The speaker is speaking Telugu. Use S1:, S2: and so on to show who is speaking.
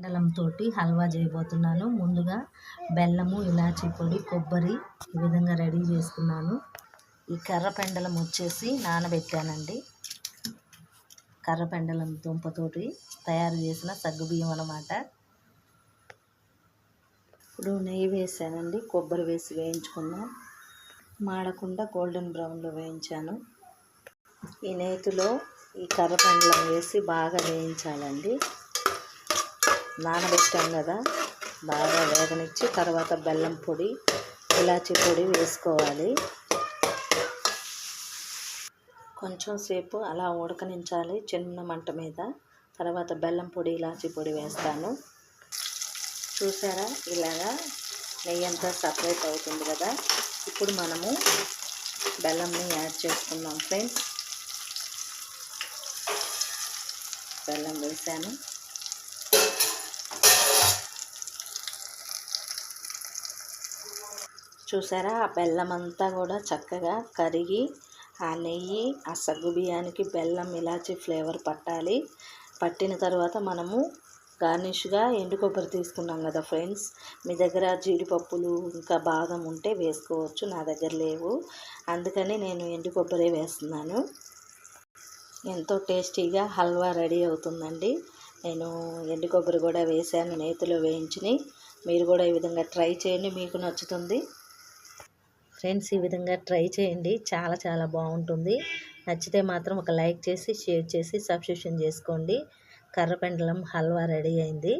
S1: బెల్లంతో హల్వా చేయబోతున్నాను. ముందుగా బెల్లము, ఇలాచీ పొడి, కొబ్బరి ఈ విధంగా రెడీ చేసుకున్నాను. ఈ కర్ర పెండలం వచ్చేసి నానబెట్టానండి. కర్ర పెండలం దుంపతోటి తయారు చేసిన సగ్గుబియ్యం అన్నమాట. ఇప్పుడు నెయ్యి వేసానండి. కొబ్బరి వేసి వేయించుకుందాం. మాడకుండా గోల్డెన్ బ్రౌన్లో వేయించాను. ఈ నేతిలో ఈ కర్ర పెండలం వేసి బాగా వేయించాలండి. నానబెట్టాం కదా, బాగా వేగనిచ్చి తర్వాత బెల్లం పొడి, ఇలాచీ పొడి వేసుకోవాలి. కొంచెం సేపు అలా ఉడకనించాలి చిన్న మంట మీద. తర్వాత బెల్లం పొడి, ఇలాచీ పొడి వేస్తాను. చూసారా, ఇలాగా నెయ్యి అంతా సపరేట్ అవుతుంది కదా. ఇప్పుడు మనము బెల్లంని యాడ్ చేసుకుందాం ఫ్రెండ్స్. బెల్లం వేసాను. చూసారా, ఆ బెల్లం అంతా కూడా చక్కగా కరిగి ఆ నెయ్యి ఆ సగ్గు బియ్యానికి బెల్లం ఇలాచి ఫ్లేవర్ పట్టాలి. పట్టిన తర్వాత మనము గార్నిష్గా ఎండు కొబ్బరి తీసుకున్నాం కదా ఫ్రెండ్స్. మీ దగ్గర జీడిపప్పులు ఇంకా బాదం ఉంటే వేసుకోవచ్చు. నా దగ్గర లేవు, అందుకని నేను ఎండు కొబ్బరి వేస్తున్నాను. ఎంతో టేస్టీగా హల్వా రెడీ అవుతుందండి. నేను ఎండు కొబ్బరి కూడా వేసాను నేతిలో వేయించి. మీరు కూడా ఈ విధంగా ట్రై చేయండి, మీకు నచ్చుతుంది ఫ్రెండ్స్. ఈ విధంగా ట్రై చేయండి, చాలా చాలా బాగుంటుంది. నచ్చితే మాత్రం ఒక లైక్ చేసి, షేర్ చేసి, సబ్స్క్రిప్షన్ చేసుకోండి. కర్ర పెండలం హల్వా రెడీ అయింది.